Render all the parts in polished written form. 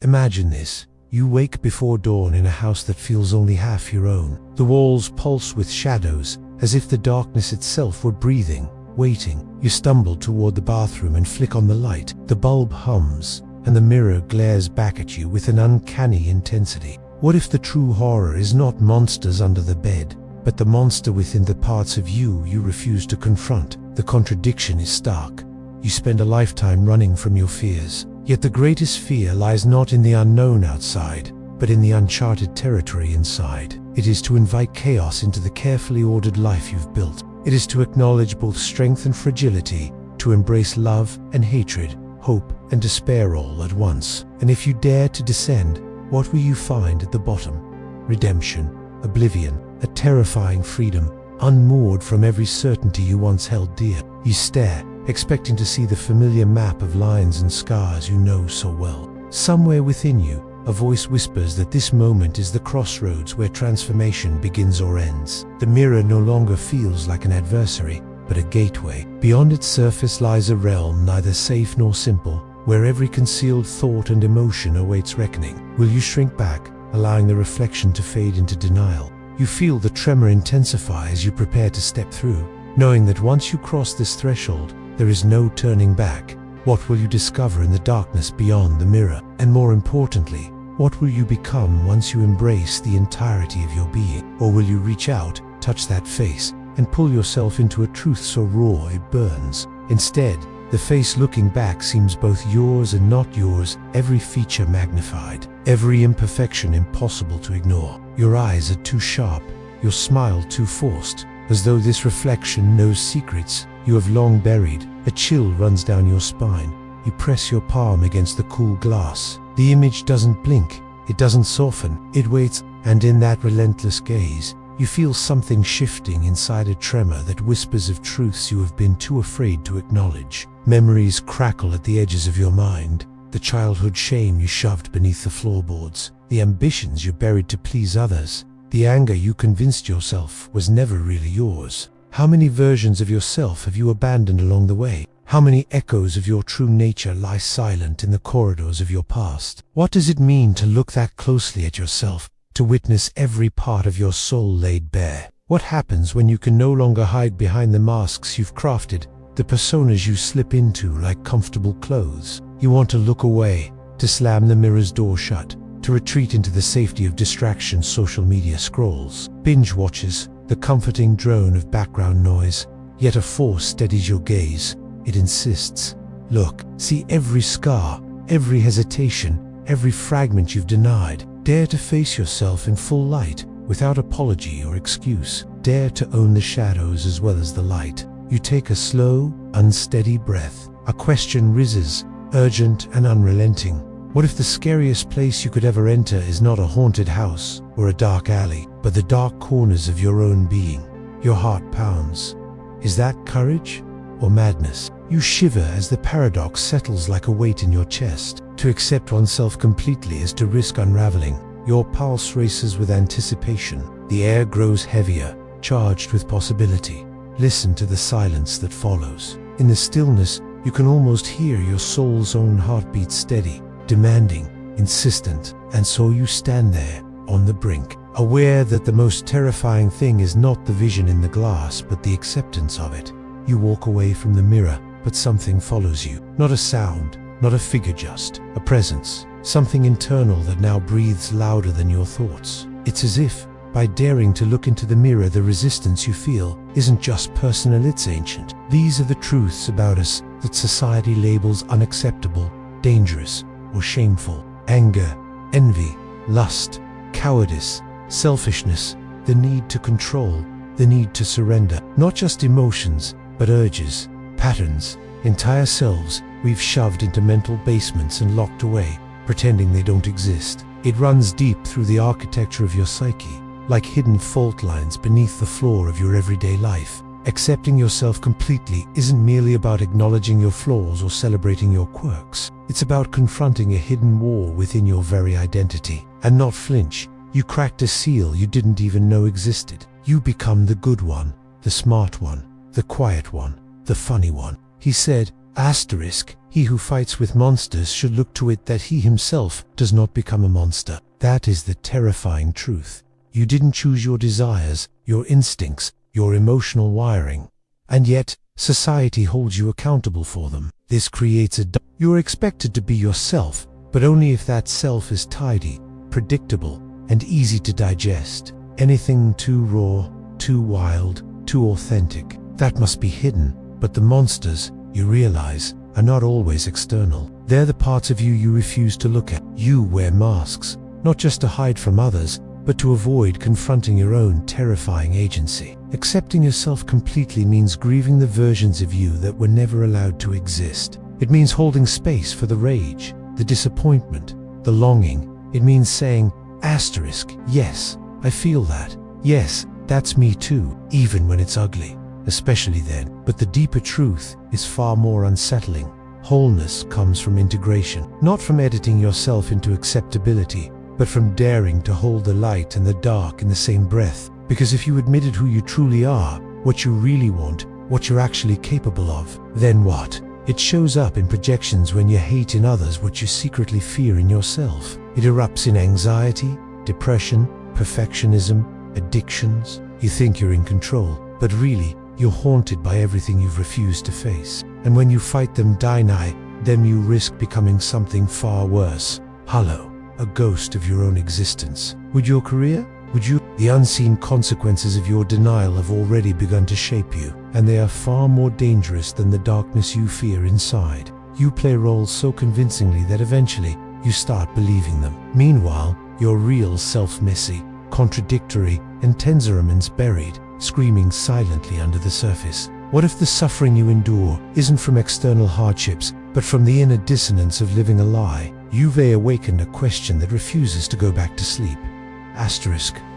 Imagine this. You wake before dawn in a house that feels only half your own. The walls pulse with shadows, as if the darkness itself were breathing, waiting. You stumble toward the bathroom and flick on the light. The bulb hums, and the mirror glares back at you with an uncanny intensity. What if the true horror is not monsters under the bed, but the monster within the parts of you refuse to confront? The contradiction is stark. You spend a lifetime running from your fears, yet the greatest fear lies not in the unknown outside, but in the uncharted territory inside. It is to invite chaos into the carefully ordered life you've built. It is to acknowledge both strength and fragility, to embrace love and hatred, hope and despair all at once. And if you dare to descend, what will you find at the bottom? Redemption, oblivion, a terrifying freedom, unmoored from every certainty you once held dear. You stare, expecting to see the familiar map of lines and scars you know so well. Somewhere within you, a voice whispers that this moment is the crossroads where transformation begins or ends. The mirror no longer feels like an adversary, but a gateway. Beyond its surface lies a realm neither safe nor simple, where every concealed thought and emotion awaits reckoning. Will you shrink back, allowing the reflection to fade into denial? You feel the tremor intensify as you prepare to step through, knowing that once you cross this threshold, there is no turning back. What will you discover in the darkness beyond the mirror? And more importantly, what will you become once you embrace the entirety of your being? Or will you reach out, touch that face, and pull yourself into a truth so raw it burns? Instead, the face looking back seems both yours and not yours, every feature magnified, every imperfection impossible to ignore. Your eyes are too sharp, your smile too forced, as though this reflection knows secrets you have long buried. A chill runs down your spine. You press your palm against the cool glass. The image doesn't blink, it doesn't soften, it waits, and in that relentless gaze, you feel something shifting inside, a tremor that whispers of truths you have been too afraid to acknowledge. Memories crackle at the edges of your mind, the childhood shame you shoved beneath the floorboards, the ambitions you buried to please others, the anger you convinced yourself was never really yours. How many versions of yourself have you abandoned along the way? How many echoes of your true nature lie silent in the corridors of your past? What does it mean to look that closely at yourself, to witness every part of your soul laid bare? What happens when you can no longer hide behind the masks you've crafted, the personas you slip into like comfortable clothes? You want to look away, to slam the mirror's door shut, to retreat into the safety of distraction, social media scrolls, binge watches, the comforting drone of background noise. Yet a force steadies your gaze. It insists. Look, see every scar, every hesitation, every fragment you've denied. Dare to face yourself in full light, without apology or excuse. Dare to own the shadows as well as the light. You take a slow, unsteady breath. A question rises, urgent and unrelenting. What if the scariest place you could ever enter is not a haunted house or a dark alley, but the dark corners of your own being? Your heart pounds. Is that courage or madness? You shiver as the paradox settles like a weight in your chest. To accept oneself completely is to risk unraveling. Your pulse races with anticipation. The air grows heavier, charged with possibility. Listen to the silence that follows. In the stillness, you can almost hear your soul's own heartbeat, steady, demanding, insistent. And so you stand there, on the brink, aware that the most terrifying thing is not the vision in the glass, but the acceptance of it. You walk away from the mirror, but something follows you. Not a sound, not a figure, just a presence. Something internal that now breathes louder than your thoughts. It's as if, by daring to look into the mirror, the resistance you feel isn't just personal, it's ancient. These are the truths about us that society labels unacceptable, dangerous, or shameful. Anger, envy, lust, cowardice, selfishness, the need to control, the need to surrender. Not just emotions, but urges, patterns, entire selves we've shoved into mental basements and locked away, pretending they don't exist. It runs deep through the architecture of your psyche, like hidden fault lines beneath the floor of your everyday life. Accepting yourself completely isn't merely about acknowledging your flaws or celebrating your quirks. It's about confronting a hidden war within your very identity. And not flinch. You cracked a seal you didn't even know existed. You become the good one, the smart one, the quiet one, the funny one. He said, asterisk, He who fights with monsters should look to it that he himself does not become a monster. That is the terrifying truth. You didn't choose your desires, your instincts, your emotional wiring. And yet, society holds you accountable for them. This creates you're expected to be yourself, but only if that self is tidy, predictable, and easy to digest. Anything too raw, too wild, too authentic, that must be hidden. But the monsters, you realize, are not always external. They're the parts of you you refuse to look at. You wear masks, not just to hide from others, but to avoid confronting your own terrifying agency. Accepting yourself completely means grieving the versions of you that were never allowed to exist. It means holding space for the rage, the disappointment, the longing. It means saying, yes, I feel that. Yes, that's me too, even when it's ugly, especially then. But the deeper truth is far more unsettling. Wholeness comes from integration, not from editing yourself into acceptability, but from daring to hold the light and the dark in the same breath. Because if you admitted who you truly are, what you really want, what you're actually capable of, then what? It shows up in projections when you hate in others what you secretly fear in yourself. It erupts in anxiety, depression, perfectionism, addictions. You think you're in control, but really, you're haunted by everything you've refused to face. And when you fight them, deny them, you risk becoming something far worse. Hollow. A ghost of your own existence. Would your career? The unseen consequences of your denial have already begun to shape you, and they are far more dangerous than the darkness you fear inside. You play roles so convincingly that eventually you start believing them. Meanwhile, your real self messy, contradictory, and temperaments buried, screaming silently under the surface. What if the suffering you endure isn't from external hardships, but from the inner dissonance of living a lie? You've awakened a question that refuses to go back to sleep.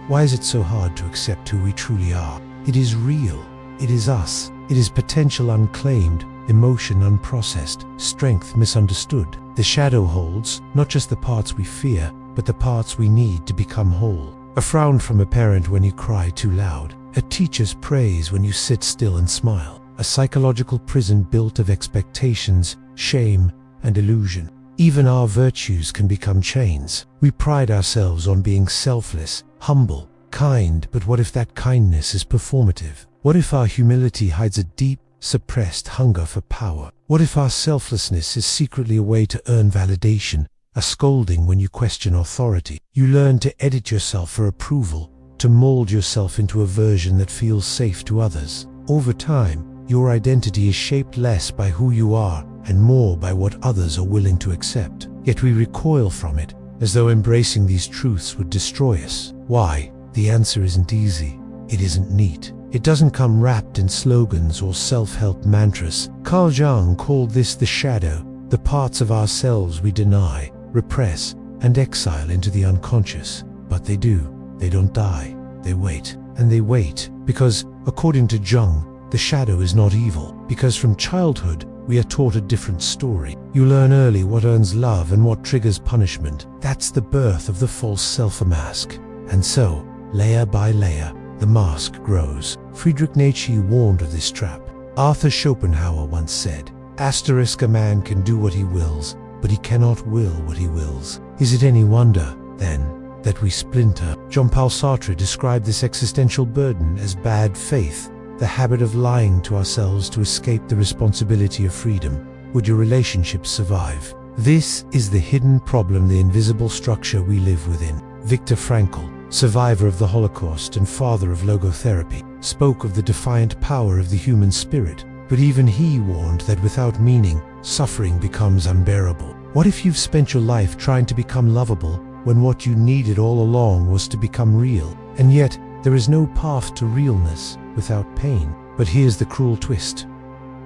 Why is it so hard to accept who we truly are? It is real. It is us. It is potential unclaimed, emotion unprocessed, strength misunderstood. The shadow holds not just the parts we fear, but the parts we need to become whole. A frown from a parent when you cry too loud. A teacher's praise when you sit still and smile. A psychological prison built of expectations, shame, and illusion. Even our virtues can become chains. We pride ourselves on being selfless, humble, kind, but what if that kindness is performative? What if our humility hides a deep, suppressed hunger for power? What if our selflessness is secretly a way to earn validation, a scolding when you question authority? You learn to edit yourself for approval, to mold yourself into a version that feels safe to others. Over time, your identity is shaped less by who you are and more by what others are willing to accept. Yet we recoil from it, as though embracing these truths would destroy us. Why? The answer isn't easy. It isn't neat. It doesn't come wrapped in slogans or self-help mantras. Carl Jung called this the shadow, the parts of ourselves we deny, repress, and exile into the unconscious. But they do. They don't die. They wait. And they wait because, according to Jung, the shadow is not evil. Because from childhood, we are taught a different story. You learn early what earns love and what triggers punishment. That's the birth of the false self-mask. And so, layer by layer, the mask grows. Friedrich Nietzsche warned of this trap. Arthur Schopenhauer once said, "A man can do what he wills, but he cannot will what he wills." Is it any wonder, then, that we splinter? Jean-Paul Sartre described this existential burden as bad faith, the habit of lying to ourselves to escape the responsibility of freedom. Would your relationships survive? This is the hidden problem, the invisible structure we live within. Viktor Frankl, survivor of the Holocaust and father of logotherapy, spoke of the defiant power of the human spirit. But even he warned that without meaning, suffering becomes unbearable. What if you've spent your life trying to become lovable when what you needed all along was to become real? And yet, there is no path to realness without pain. But here's the cruel twist.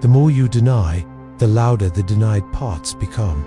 The more you deny, the louder the denied parts become.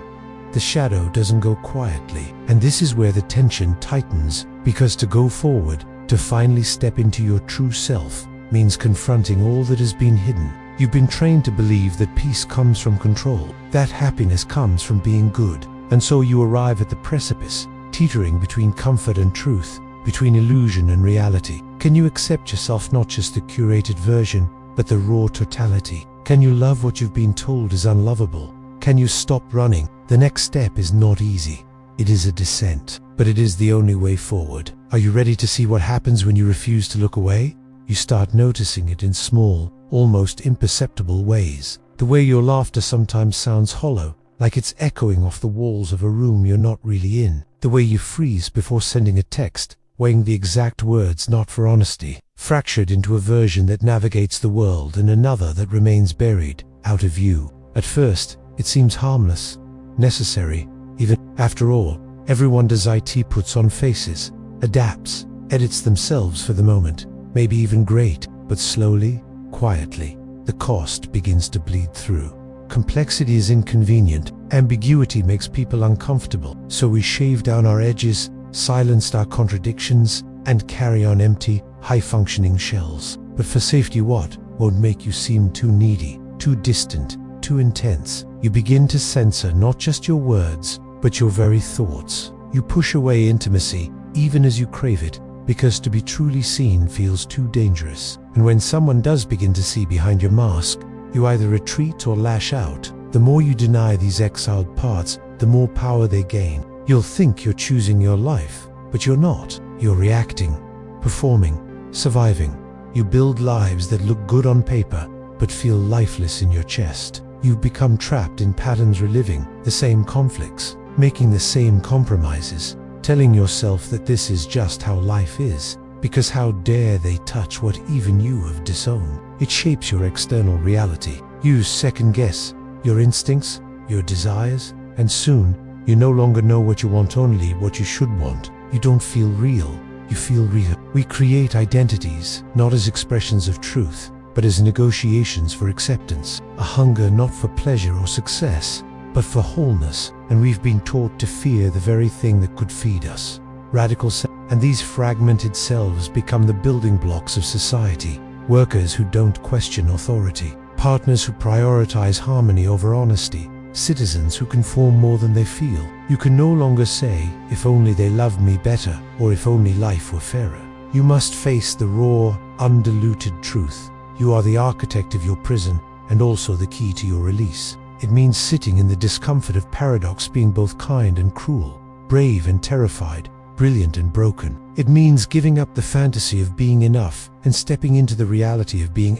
The shadow doesn't go quietly. And this is where the tension tightens, because to go forward, to finally step into your true self, means confronting all that has been hidden. You've been trained to believe that peace comes from control, that happiness comes from being good. And so you arrive at the precipice, teetering between comfort and truth, between illusion and reality. Can you accept yourself, not just the curated version, but the raw totality? Can you love what you've been told is unlovable? Can you stop running? The next step is not easy. It is a descent, but it is the only way forward. Are you ready to see what happens when you refuse to look away? You start noticing it in small, almost imperceptible ways. The way your laughter sometimes sounds hollow, like it's echoing off the walls of a room you're not really in. The way you freeze before sending a text, weighing the exact words not for honesty. Fractured into a version that navigates the world and another that remains buried, out of view. At first, it seems harmless, necessary, even. After all, everyone does it, puts on faces, adapts, edits themselves for the moment, maybe even great, but slowly, quietly, the cost begins to bleed through. Complexity is inconvenient, ambiguity makes people uncomfortable, so we shave down our edges, silenced our contradictions, and carry on empty, high-functioning shells. But for safety, what won't make you seem too needy, too distant, too intense? You begin to censor not just your words, but your very thoughts. You push away intimacy, even as you crave it, because to be truly seen feels too dangerous. And when someone does begin to see behind your mask, you either retreat or lash out. The more you deny these exiled parts, the more power they gain. You'll think you're choosing your life, but you're not. You're reacting, performing, surviving. You build lives that look good on paper, but feel lifeless in your chest. You've become trapped in patterns, reliving the same conflicts, making the same compromises, telling yourself that this is just how life is, because how dare they touch what even you have disowned? It shapes your external reality. You second-guess your instincts, your desires, and soon, you no longer know what you want, only what you should want. You don't feel real, you feel real. We create identities, not as expressions of truth, but as negotiations for acceptance. A hunger not for pleasure or success, but for wholeness. And we've been taught to fear the very thing that could feed us. Radical self. And these fragmented selves become the building blocks of society. Workers who don't question authority. Partners who prioritize harmony over honesty. Citizens who conform more than they feel. You can no longer say, if only they loved me better, or if only life were fairer. You must face the raw, undiluted truth. You are the architect of your prison, and also the key to your release. It means sitting in the discomfort of paradox, being both kind and cruel, brave and terrified, brilliant and broken. It means giving up the fantasy of being enough and stepping into the reality of being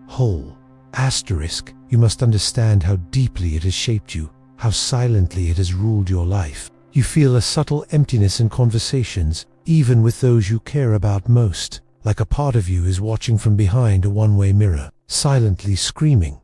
whole. You must understand how deeply it has shaped you, how silently it has ruled your life. You feel a subtle emptiness in conversations, even with those you care about most, like a part of you is watching from behind a one-way mirror, silently screaming,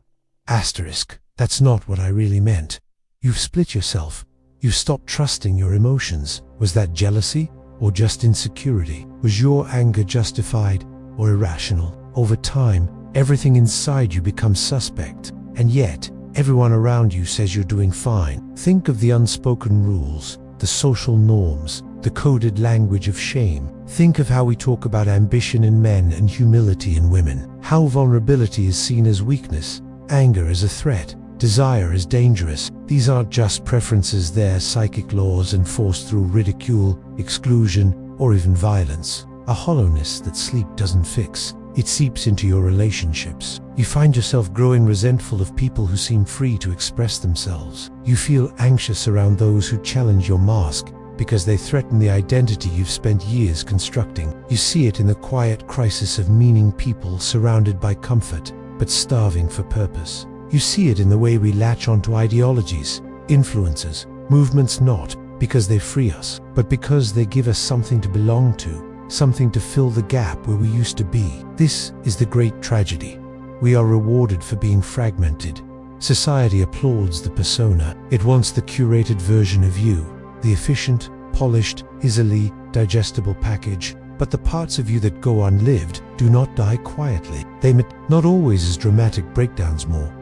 that's not what I really meant. You've split yourself. You've stopped trusting your emotions. Was that jealousy or just insecurity? Was your anger justified or irrational? Over time, everything inside you becomes suspect, and yet everyone around you says you're doing fine. Think of the unspoken rules, the social norms, the coded language of shame. Think of how we talk about ambition in men and humility in women. How vulnerability is seen as weakness, anger as a threat, desire as dangerous. These aren't just preferences, they're psychic laws enforced through ridicule, exclusion, or even violence. A hollowness that sleep doesn't fix. It seeps into your relationships. You find yourself growing resentful of people who seem free to express themselves. You feel anxious around those who challenge your mask because they threaten the identity you've spent years constructing. You see it in the quiet crisis of meaning, people surrounded by comfort but starving for purpose. You see it in the way we latch onto ideologies, influences, movements, not because they free us, but because they give us something to belong to, something to fill the gap where we used to be. This is the great tragedy. We are rewarded for being fragmented. Society applauds the persona. It wants the curated version of you, the efficient, polished, easily digestible package. But the parts of you that go unlived do not die quietly. They not always as dramatic breakdowns, more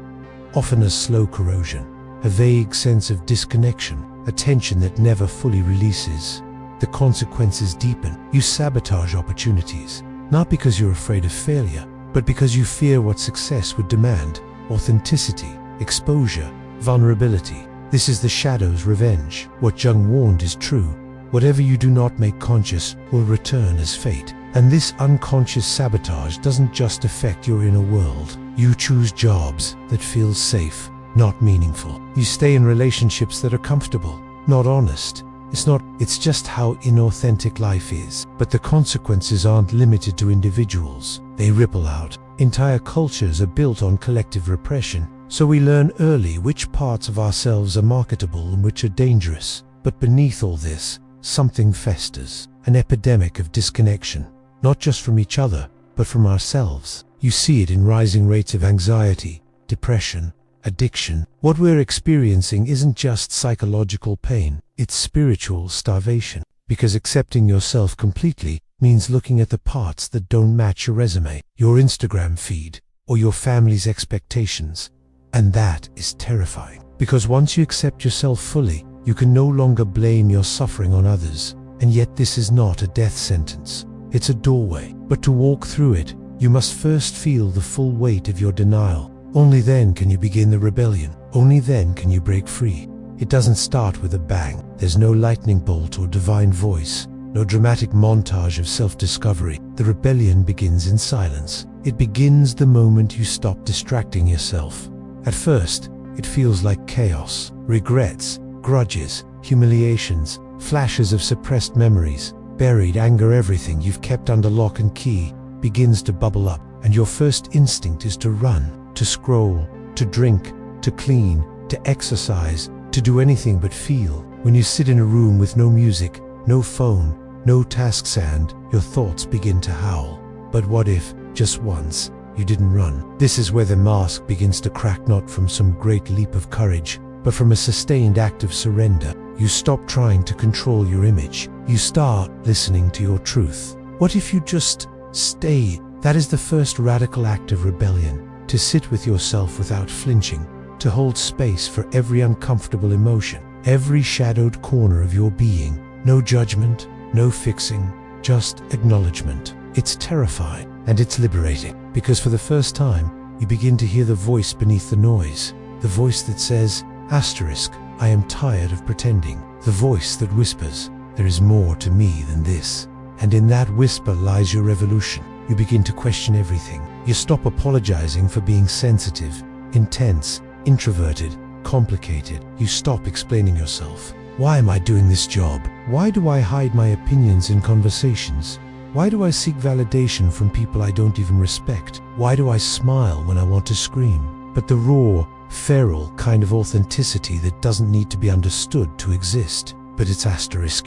often as slow corrosion, a vague sense of disconnection, a tension that never fully releases. The consequences deepen. You sabotage opportunities, not because you're afraid of failure, but because you fear what success would demand: authenticity, exposure, vulnerability. This is the shadow's revenge. What Jung warned is true. Whatever you do not make conscious will return as fate. And this unconscious sabotage doesn't just affect your inner world. You choose jobs that feel safe, not meaningful. You stay in relationships that are comfortable, not honest. It's just how inauthentic life is. But the consequences aren't limited to individuals. They ripple out. Entire cultures are built on collective repression, so we learn early which parts of ourselves are marketable and which are dangerous. But beneath all this, something festers, an epidemic of disconnection, not just from each other, but from ourselves. You see it in rising rates of anxiety, depression, addiction. What we're experiencing isn't just psychological pain, it's spiritual starvation. Because accepting yourself completely means looking at the parts that don't match your resume, your Instagram feed, or your family's expectations. And that is terrifying. Because once you accept yourself fully, you can no longer blame your suffering on others. And yet this is not a death sentence. It's a doorway. But to walk through it, you must first feel the full weight of your denial. Only then can you begin the rebellion. Only then can you break free. It doesn't start with a bang. There's no lightning bolt or divine voice, no dramatic montage of self-discovery. The rebellion begins in silence. It begins the moment you stop distracting yourself. At first, it feels like chaos, regrets, grudges, humiliations, flashes of suppressed memories, buried anger. Everything you've kept under lock and key begins to bubble up, and your first instinct is to run, to scroll, to drink, to clean, to exercise, to do anything but feel. When you sit in a room with no music, no phone, no tasks, and your thoughts begin to howl. But what if, just once, you didn't run? This is where the mask begins to crack, not from some great leap of courage, but from a sustained act of surrender. You stop trying to control your image. You start listening to your truth. What if you just stay? That is the first radical act of rebellion. To sit with yourself without flinching, to hold space for every uncomfortable emotion, every shadowed corner of your being. No judgment, no fixing, just acknowledgement. It's terrifying and it's liberating, because for the first time, you begin to hear the voice beneath the noise. The voice that says, I am tired of pretending. The voice that whispers, there is more to me than this. And in that whisper lies your revolution. You begin to question everything. You stop apologizing for being sensitive, intense, introverted, complicated. You stop explaining yourself. Why am I doing this job? Why do I hide my opinions in conversations? Why do I seek validation from people I don't even respect? Why do I smile when I want to scream? But the raw, feral kind of authenticity that doesn't need to be understood to exist, but it's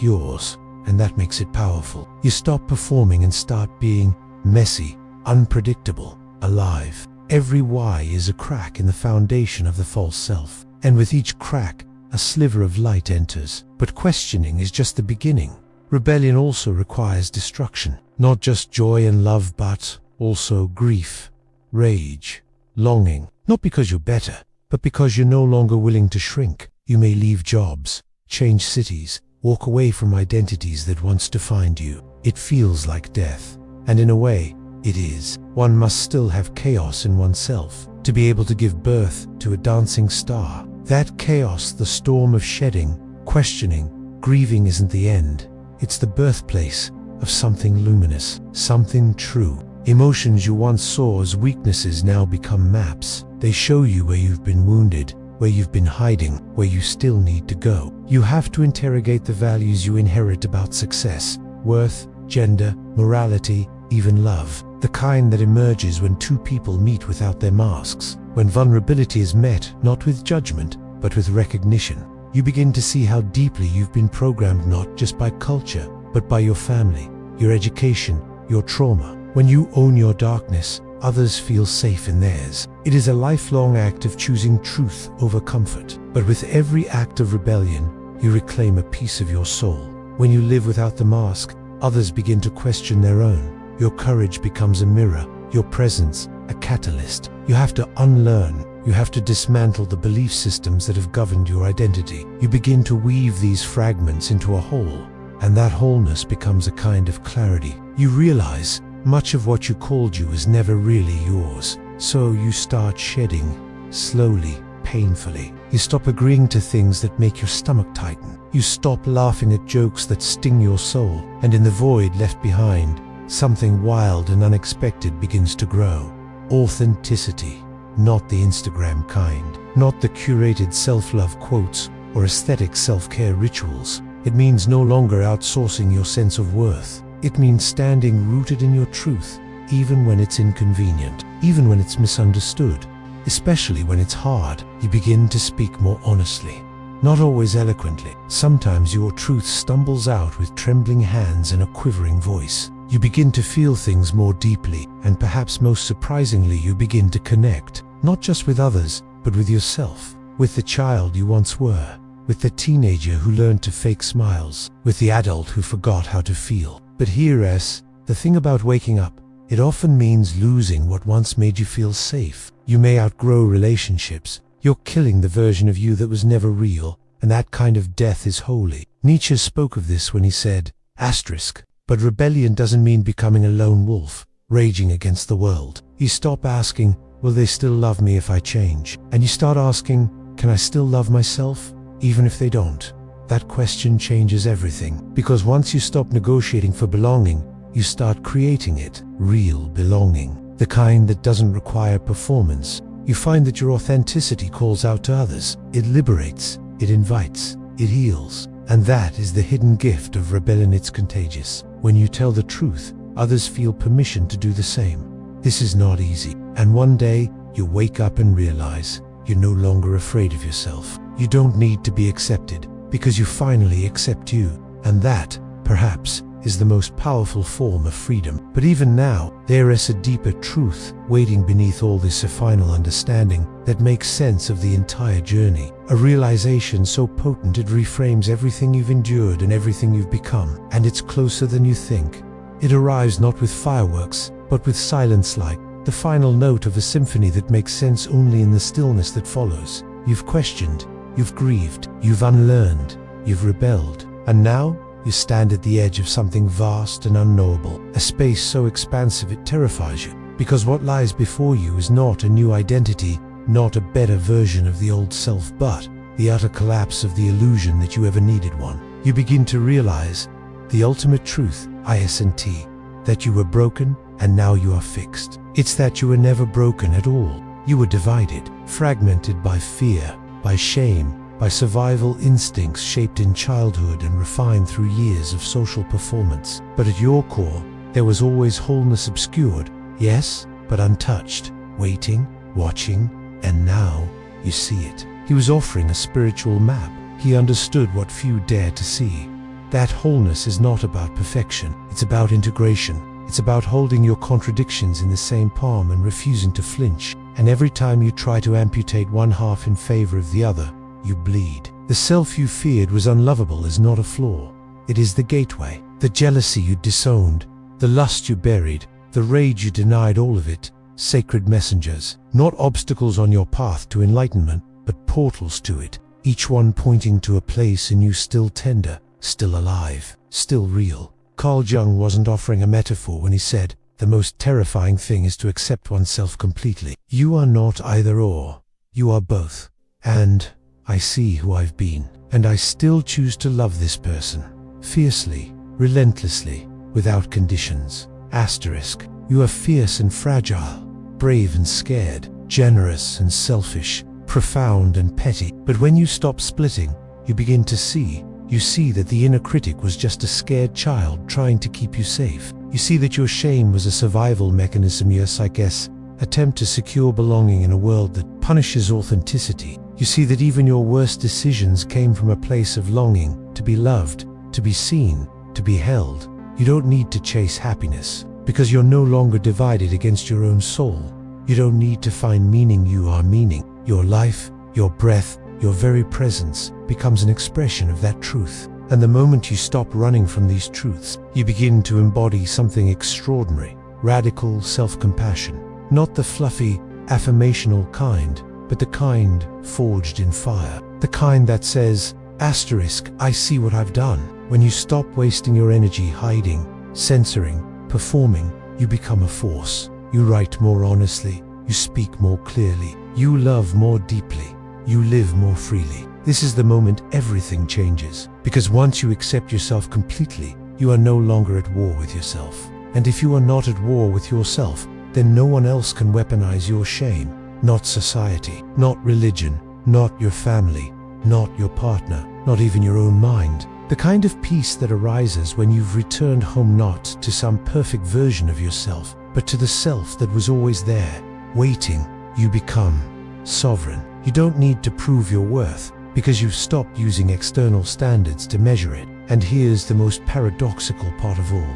yours, and that makes it powerful. You stop performing and start being messy, unpredictable, alive. Every why is a crack in the foundation of the false self, and with each crack, a sliver of light enters. But questioning is just the beginning. Rebellion also requires destruction, not just joy and love, but also grief, rage, longing. Not because you're better, but because you're no longer willing to shrink. You may leave jobs, change cities, walk away from identities that once defined you. It feels like death, and in a way, it is. One must still have chaos in oneself to be able to give birth to a dancing star. That chaos, the storm of shedding, questioning, grieving, isn't the end. It's the birthplace of something luminous, something true. Emotions you once saw as weaknesses now become maps. They show you where you've been wounded, where you've been hiding, where you still need to go. You have to interrogate the values you inherit about success, worth, gender, morality, even love. The kind that emerges when two people meet without their masks. When vulnerability is met, not with judgment, but with recognition. You begin to see how deeply you've been programmed, not just by culture, but by your family, your education, your trauma. When you own your darkness, others feel safe in theirs. It is a lifelong act of choosing truth over comfort. But with every act of rebellion, you reclaim a piece of your soul. When you live without the mask, others begin to question their own. Your courage becomes a mirror, your presence a catalyst. You have to unlearn. You have to dismantle the belief systems that have governed your identity. You begin to weave these fragments into a whole, and that wholeness becomes a kind of clarity. You realize much of what you called you was never really yours. So you start shedding, slowly, painfully. You stop agreeing to things that make your stomach tighten. You stop laughing at jokes that sting your soul, and in the void left behind, something wild and unexpected begins to grow. Authenticity, not the Instagram kind, not the curated self-love quotes or aesthetic self-care rituals. It means no longer outsourcing your sense of worth. It means standing rooted in your truth, even when it's inconvenient, even when it's misunderstood, especially when it's hard. You begin to speak more honestly, not always eloquently. Sometimes your truth stumbles out with trembling hands and a quivering voice. You begin to feel things more deeply, and perhaps most surprisingly, you begin to connect, not just with others, but with yourself, with the child you once were, with the teenager who learned to fake smiles, with the adult who forgot how to feel. But here's the thing about waking up. It often means losing what once made you feel safe. You may outgrow relationships. You're killing the version of you that was never real, and that kind of death is holy. Nietzsche spoke of this when he said, "But rebellion doesn't mean becoming a lone wolf, raging against the world." You stop asking, will they still love me if I change? And you start asking, can I still love myself, even if they don't? That question changes everything, because once you stop negotiating for belonging, you start creating it, real belonging, the kind that doesn't require performance. You find that your authenticity calls out to others. It liberates, it invites, it heals. And that is the hidden gift of rebellion. It's contagious. When you tell the truth, others feel permission to do the same. This is not easy. And one day, you wake up and realize you're no longer afraid of yourself. You don't need to be accepted, because you finally accept you. And that, perhaps, is the most powerful form of freedom. But even now, there is a deeper truth waiting beneath all this, a final understanding that makes sense of the entire journey. A realization so potent it reframes everything you've endured and everything you've become. And it's closer than you think. It arrives not with fireworks, but with silence, like the final note of a symphony that makes sense only in the stillness that follows. You've questioned, you've grieved, you've unlearned, you've rebelled. And now, you stand at the edge of something vast and unknowable, a space so expansive it terrifies you, because what lies before you is not a new identity, not a better version of the old self, but the utter collapse of the illusion that you ever needed one. You begin to realize the ultimate truth, that you were broken and now you are fixed. It's that you were never broken at all. You were divided, fragmented by fear, by shame, by survival instincts shaped in childhood and refined through years of social performance. But at your core, there was always wholeness, obscured, yes, but untouched, waiting, watching, and now you see it. He was offering a spiritual map. He understood what few dare to see. That wholeness is not about perfection, it's about integration. It's about holding your contradictions in the same palm and refusing to flinch. And every time you try to amputate one half in favor of the other, you bleed. The self you feared was unlovable is not a flaw. It is the gateway. The jealousy you disowned, the lust you buried, the rage you denied, all of it, sacred messengers. Not obstacles on your path to enlightenment, but portals to it. Each one pointing to a place in you still tender, still alive, still real. Carl Jung wasn't offering a metaphor when he said, the most terrifying thing is to accept oneself completely. You are not either or. You are both. And I see who I've been, and I still choose to love this person. Fiercely, relentlessly, without conditions. You are fierce and fragile, brave and scared, generous and selfish, profound and petty. But when you stop splitting, you begin to see. You see that the inner critic was just a scared child trying to keep you safe. You see that your shame was a survival mechanism, your attempt to secure belonging in a world that punishes authenticity. You see that even your worst decisions came from a place of longing to be loved, to be seen, to be held. You don't need to chase happiness, because you're no longer divided against your own soul. You don't need to find meaning, you are meaning. Your life, your breath, your very presence becomes an expression of that truth. And the moment you stop running from these truths, you begin to embody something extraordinary, radical self-compassion. Not the fluffy, affirmational kind, but the kind forged in fire. The kind that says, I see what I've done. When you stop wasting your energy hiding, censoring, performing, you become a force. You write more honestly, you speak more clearly, you love more deeply, you live more freely. This is the moment everything changes, because once you accept yourself completely, you are no longer at war with yourself. And if you are not at war with yourself, then no one else can weaponize your shame. not society, not religion, not your family, not your partner, not even your own mind. The kind of peace that arises when you've returned home not to some perfect version of yourself, but to the self that was always there, waiting. You become sovereign. You don't need to prove your worth, because you've stopped using external standards to measure it. And here's the most paradoxical part of all.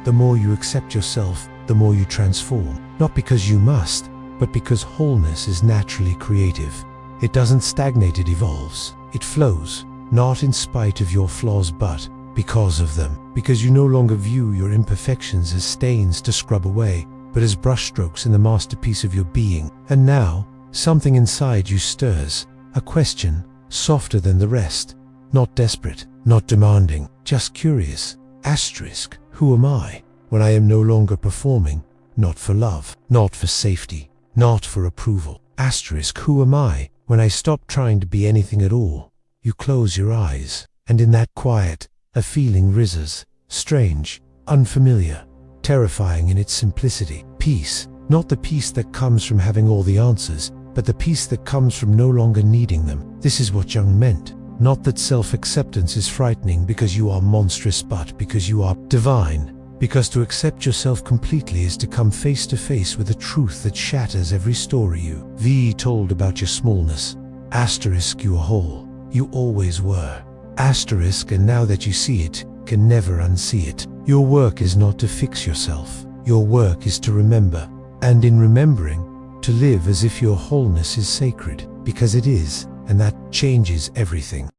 The more you accept yourself, the more you transform. Not because you must, but because wholeness is naturally creative. It doesn't stagnate, it evolves. It flows, not in spite of your flaws, but because of them. Because you no longer view your imperfections as stains to scrub away, but as brushstrokes in the masterpiece of your being. And now, something inside you stirs, a question, softer than the rest. Not desperate, not demanding, just curious. Asterisk, who am I when I am no longer performing? Not for love, not for safety, not for approval. Asterisk, who am I when I stop trying to be anything at all? You close your eyes, and in that quiet, a feeling rises, strange, unfamiliar, terrifying in its simplicity. Peace, not the peace that comes from having all the answers, but the peace that comes from no longer needing them. This is what Jung meant. Not that self-acceptance is frightening because you are monstrous, but because you are divine. Because to accept yourself completely is to come face to face with a truth that shatters every story you told about your smallness. Asterisk, you are whole. You always were. Asterisk, and now that you see it, can never unsee it. Your work is not to fix yourself. Your work is to remember. And in remembering, to live as if your wholeness is sacred. Because it is, and that changes everything.